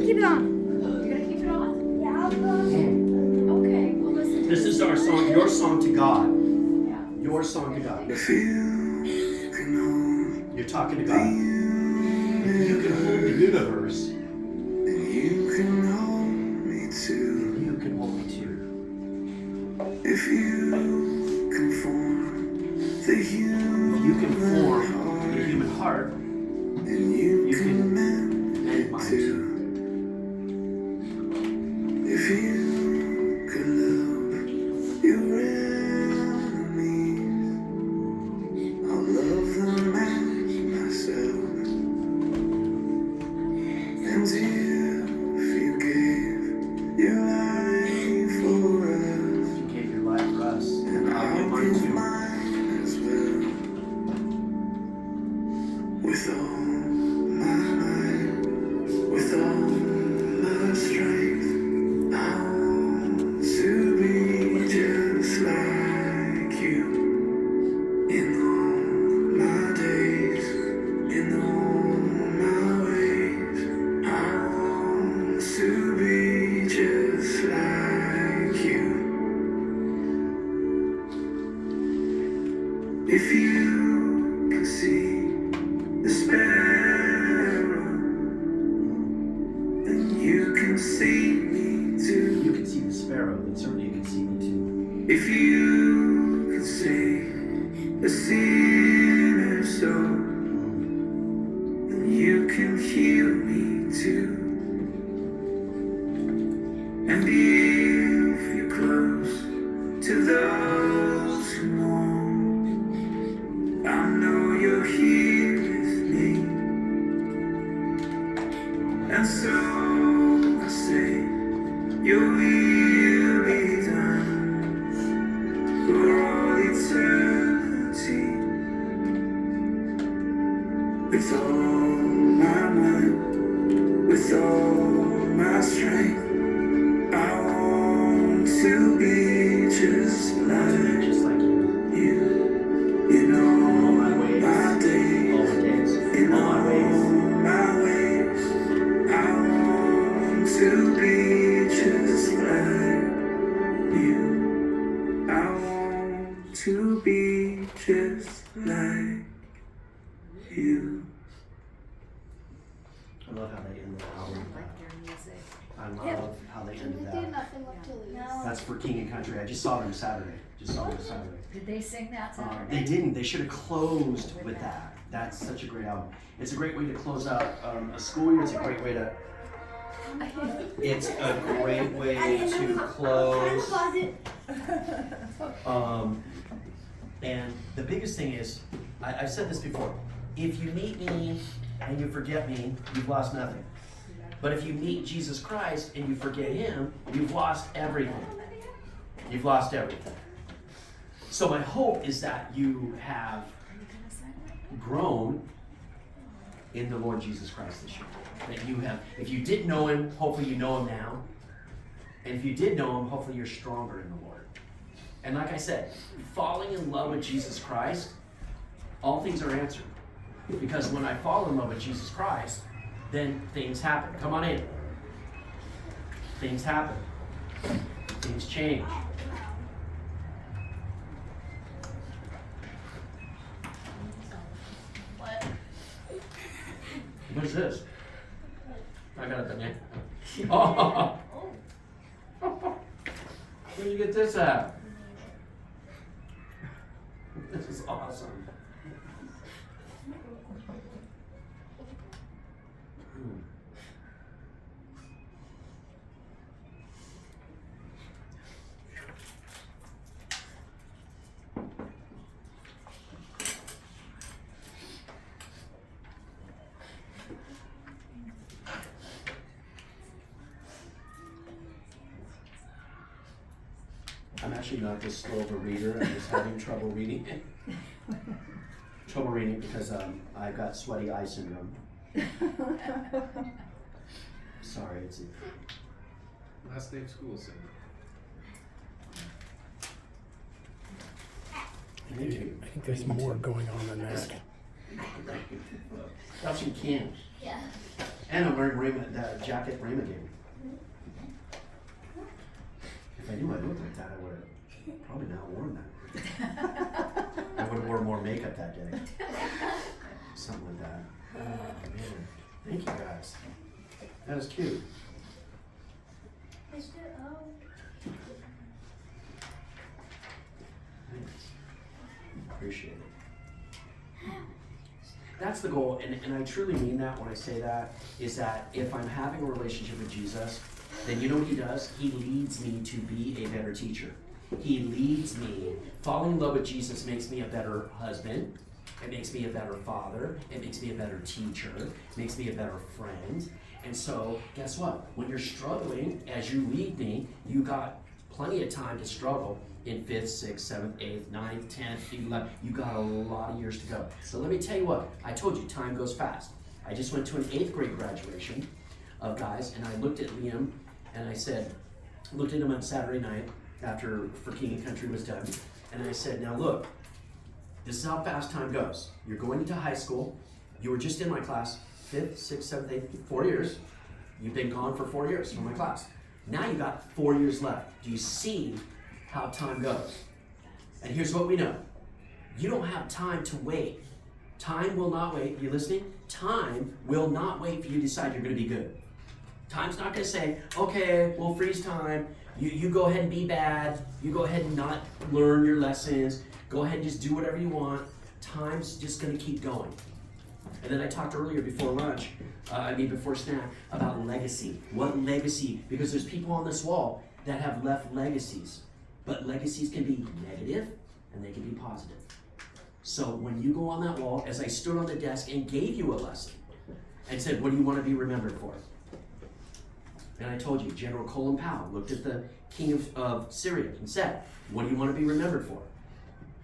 keep it on. You're gonna keep it on? Yeah, I'll go. Okay, well listen. This is our song, your song to God. Yeah. Your song to God. Listen. You're talking to God. If you can hold the universe, You can hold me too. you can hold me too. If you can form the If you can form human the human heart, then you you can can mend mend mine too. If you could love your enemies, I'll love them as myself. And if you gave your life for us, You gave your life for us, and I'll give I'll mine give too. mine as well. With all my might, with all my strength, I want to be just like you. In all my days, in all my ways, I want to be just like you. If you can see the sparrow, then you can see me too. You can see the sparrow, then certainly you can see me too. If you can save a sinner's soul, then you can heal me too. And if you're close to those who mourn, I know you're here with me. And so I say, your will be done for all eternity. With all my might, with all my strength, I want to be just like Just like you. you. In all my days, All my days. in All all my ways. my ways, I want to be just like you. I want to be just like you. I love how they end the album. I like their music. I love how they ended that. Nothing left to lose. That's for King and Country. I just saw them Saturday. Saturday. Did they sing that Saturday? They didn't. They should have closed with that. That's such a great album. It's a great way to close out a school year. It's a great way to. It's a great way to close. And the biggest thing is, I've said this before. If you meet me and you forget me, you've lost nothing. But if you meet Jesus Christ and you forget him, you've lost everything. You've lost everything. So my hope is that you have grown in the Lord Jesus Christ this year. That you have, if you didn't know him, hopefully you know him now. And if you did know him, hopefully you're stronger in the Lord. And like I said, falling in love with Jesus Christ, all things are answered. Because when I fall in love with Jesus Christ, then things happen. Come on in. Things happen. Things change. What is this? I got a banana. Oh! Where'd you get this at? This is awesome. I'm actually not this slow of a reader. I'm just having trouble reading it. Trouble reading it because I've got sweaty eye syndrome. Sorry, it's Last day of school, so. I think there's more going on than that. Got some cans. Yeah. And I'm wearing that jacket Raymond gave me. If I knew I looked like that, I would have probably not worn that. I would have worn more makeup that day. Something like that. Oh, man. Thank you, guys. That was cute. Mr. O. Thanks. Appreciate it. That's the goal, and I truly mean that when I say that, is that if I'm having a relationship with Jesus, then you know what he does? He leads me to be a better teacher. He leads me. Falling in love with Jesus makes me a better husband. It makes me a better father. It makes me a better teacher. It makes me a better friend. And so, guess what? When you're struggling, as you lead me, you got plenty of time to struggle in 5th, 6th, 7th, 8th, 9th, 10th, 11th. You got a lot of years to go. So let me tell you what. I told you, time goes fast. I just went to an 8th grade graduation of guys, and I looked at Liam, and I said, looked at him on Saturday night after For King and Country was done, and I said, now look, this is how fast time goes. You're going into high school. You were just in my class, 5th, 6th, 7th, 8th, 4 years. You've been gone for 4 years from my class. Now you got 4 years left. Do you see how time goes? And here's what we know. You don't have time to wait. Time will not wait. You listening? Time will not wait for you to decide you're going to be good. Time's not going to say, okay, we'll freeze time. You go ahead and be bad. You go ahead and not learn your lessons. Go ahead and just do whatever you want. Time's just going to keep going. And then I talked earlier before lunch, before snack, about legacy. What legacy? Because there's people on this wall that have left legacies. But legacies can be negative and they can be positive. So when you go on that wall, as I stood on the desk and gave you a lesson and said, what do you want to be remembered for? And I told you, General Colin Powell looked at the king of Syria and said, what do you want to be remembered for?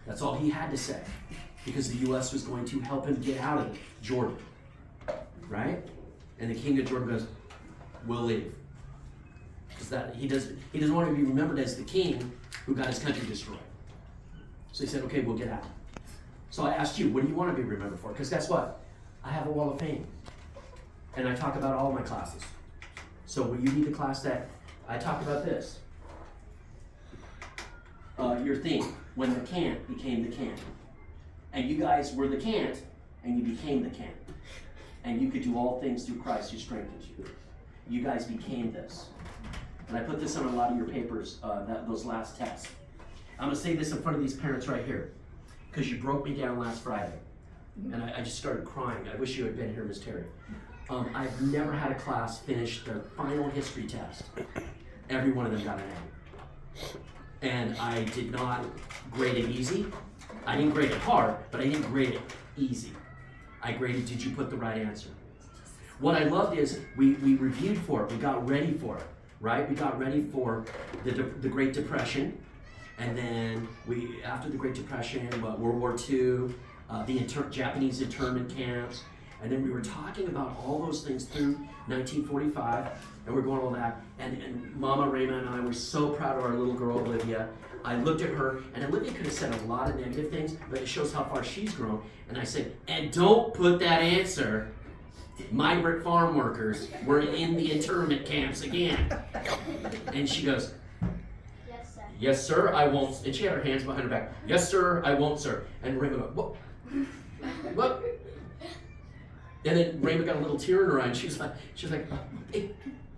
That's all he had to say, because the U.S. was going to help him get out of Jordan, right? And the king of Jordan goes, we'll leave. Because he doesn't want to be remembered as the king who got his country destroyed. So he said, okay, we'll get out. So I asked you, what do you want to be remembered for? Because guess what? I have a wall of fame. And I talk about all my classes. So will you be the class that I talk about this? Your theme, when the can't became the can. And you guys were the can't, and you became the can. And you could do all things through Christ who strengthens you. You guys became this. And I put this on a lot of your papers, those last tests. I'm going to say this in front of these parents right here, because you broke me down last Friday. And I just started crying. I wish you had been here, Miss Terry. I've never had a class finish the final history test. Every one of them got an A. And I did not grade it easy. I didn't grade it hard, but I didn't grade it easy. I graded, did you put the right answer? What I loved is we reviewed for it. We got ready for it, right? We got ready for the Great Depression. And then after the Great Depression, World War II, the Japanese internment camps. And then we were talking about all those things through 1945, and we're going all that. And Mama Rayma and I were so proud of our little girl, Olivia. I looked at her, and Olivia could have said a lot of negative things, but it shows how far she's grown. And I said, and don't put that answer, migrant farm workers were in the internment camps again. And she goes, yes, sir, I won't. And she had her hands behind her back. Yes, sir, I won't, sir. And Rayma goes, what? What? And then Rayma got a little tear in her eye, and she was like, hey,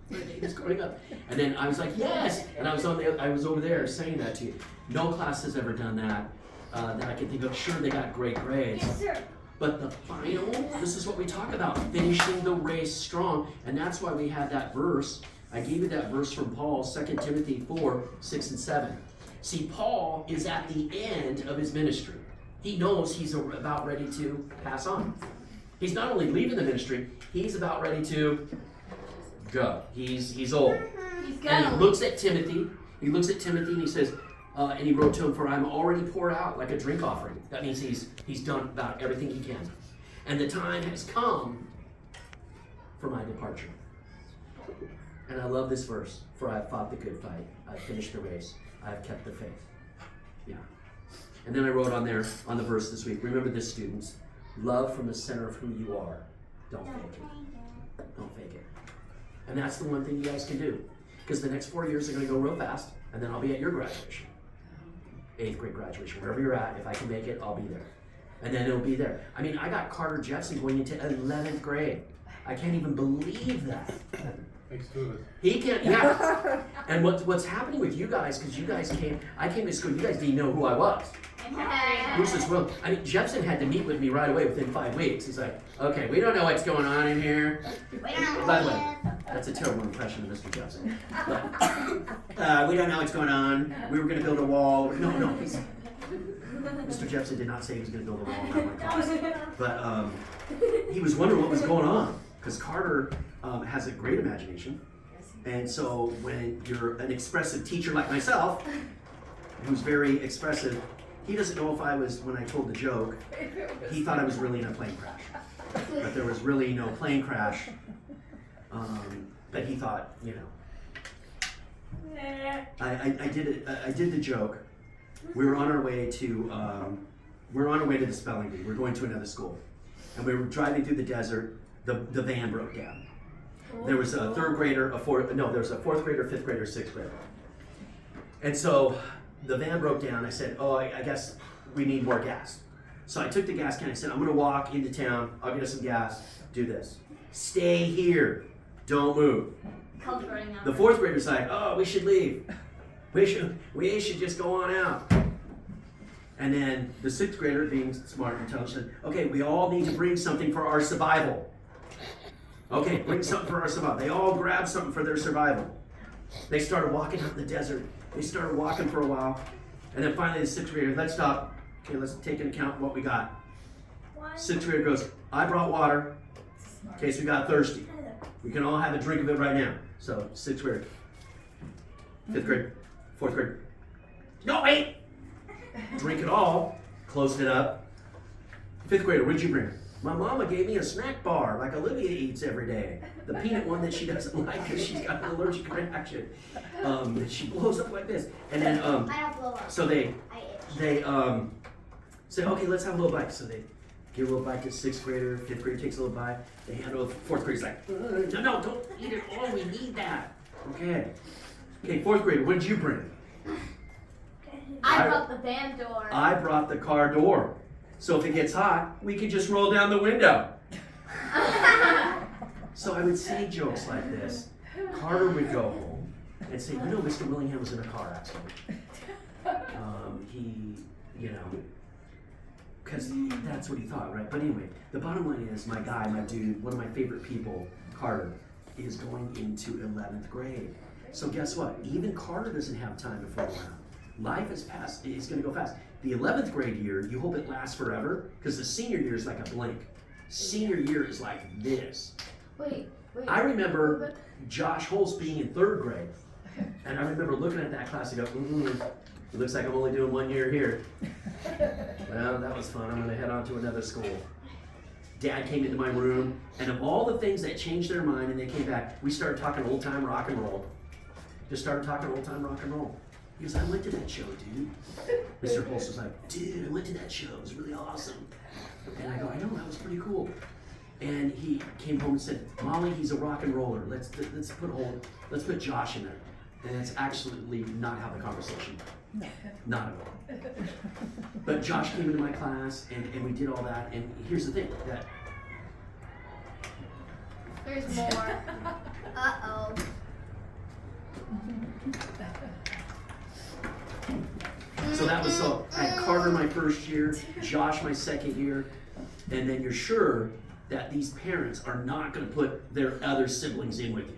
my name is going up. And then I was like, yes. And I was over there saying that to you. No class has ever done that that I can think of. Sure, they got great grades. Yes, sir. But the final, this is what we talk about, finishing the race strong. And that's why we had that verse. I gave you that verse from Paul, 2 Timothy 4, 6 and 7. See, Paul is at the end of his ministry. He knows he's about ready to pass on. He's not only leaving the ministry, he's about ready to go. He's old. And he looks at Timothy. He looks at Timothy and he says, and he wrote to him, for I'm already poured out like a drink offering. That means he's done about everything he can. And the time has come for my departure. And I love this verse. For I have fought the good fight. I've finished the race. I've kept the faith. Yeah. And then I wrote on there, on the verse this week, remember this, students. Love from the center of who you are. Don't fake it. Don't fake it. And that's the one thing you guys can do. Because the next 4 years are going to go real fast, and then I'll be at your graduation. 8th grade graduation, wherever you're at. If I can make it, I'll be there. And then it'll be there. I mean, I got Carter Jepson going into 11th grade. I can't even believe that. Makes two of us. He can't, yeah. And what's happening with you guys, because you guys I came to school, you guys didn't know who I was. Who's this Will? I mean, Jepson had to meet with me right away within 5 weeks. He's like, okay, we don't know what's going on in here. By the way, that's a terrible impression of Mr. Jepson. But, we don't know what's going on. We were going to build a wall. No. Mr. Jepson did not say he was going to build a wall around my class. But he was wondering what was going on. Because Carter has a great imagination. And so when you're an expressive teacher like myself, who's very expressive, he doesn't know if I was, when I told the joke, he thought I was really in a plane crash. But there was really no plane crash. But he thought, you know. I did the joke. We were on our way to the spelling bee. We were going to another school. And we were driving through the desert. The van broke down. There was a third grader, there was a fourth grader, fifth grader, sixth grader. And so the van broke down. I said, I guess we need more gas. So I took the gas can. I said, I'm going to walk into town. I'll get us some gas. Do this. Stay here. Don't move. The fourth grader's like, we should leave. We should just go on out. And then the sixth grader, being smart and intelligent, said, okay, we all need to bring something for our survival. Okay, bring something for our survival. They all grabbed something for their survival. They started walking out in the desert. They started walking for a while. And then finally the sixth grader, let's stop. Okay, let's take into account what we got. Sixth grader goes, I brought water in case we got thirsty. We can all have a drink of it right now. So, sixth grade, fifth grade, fourth grade. No, wait! Drink it all, closed it up. Fifth grader, what'd you bring? My mama gave me a snack bar like Olivia eats every day. The peanut one that she doesn't like because she's got an allergic reaction. She blows up like this. And then, I don't blow up. so they say, okay, let's have a little bite. So they give a little bite to sixth grader, fifth grader takes a little bite. They hand over, fourth grader's like, no, don't eat it all, we need that. Okay, fourth grader, what did you bring? I brought the van door. I brought the car door. So if it gets hot, we can just roll down the window. So I would say jokes like this. Carter would go home and say, Mr. Willingham was in a car accident. Because that's what he thought, right? But anyway, the bottom line is my guy, my dude, one of my favorite people, Carter, is going into 11th grade. So guess what? Even Carter doesn't have time to fool around. Life is fast. It's going to go fast. The 11th grade year, you hope it lasts forever, because the senior year is like a blink. Senior year is like this. Wait. I remember Josh Holtz being in 3rd grade, and I remember looking at that class and go, it looks like I'm only doing 1 year here. Well, that was fun. I'm going to head on to another school. Dad came into my room, and of all the things that changed their mind and they came back, we started talking old-time rock and roll. Just started talking old-time rock and roll. He goes, I went to that show, dude. Mr. Holtz was like, dude, I went to that show. It was really awesome. And I go, I know, that was pretty cool. And he came home and said, Molly, he's a rock and roller. Let's put Josh in there. And that's absolutely not how the conversation went. Not at all. But Josh came into my class and we did all that. And here's the thing, that There's more. Uh-oh. so that was so. I had Carter my first year, Josh my second year, and then you're sure that these parents are not going to put their other siblings in with you.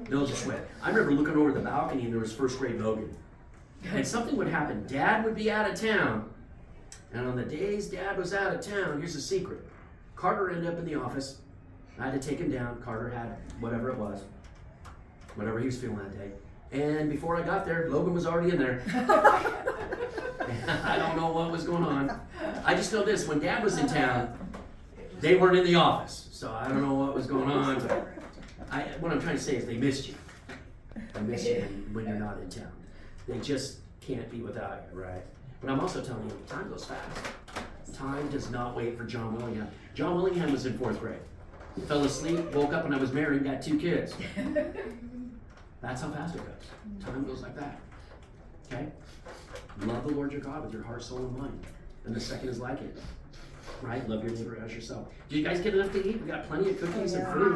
They'll just wait. I remember looking over the balcony and there was 1st grade Logan. And something would happen. Dad would be out of town. And on the days Dad was out of town, here's the secret. Carter ended up in the office. I had to take him down. Carter had whatever it was. Whatever he was feeling that day. And before I got there, Logan was already in there. I don't know what was going on. I just know this. When Dad was in town, they weren't in the office. So I don't know what was going on. But what I'm trying to say is they missed you. They miss you when you're not in town. They just can't be without you, right? But I'm also telling you, time goes fast. Time does not wait for John Willingham. John Willingham was in 4th grade. fell asleep, woke up when I was married, got 2 kids. That's how fast it goes. Time goes like that. Okay? Love the Lord your God with your heart, soul, and mind. And the second is like it. Right? Love your neighbor as yourself. Did you guys get enough to eat? We got plenty of cookies and fruit.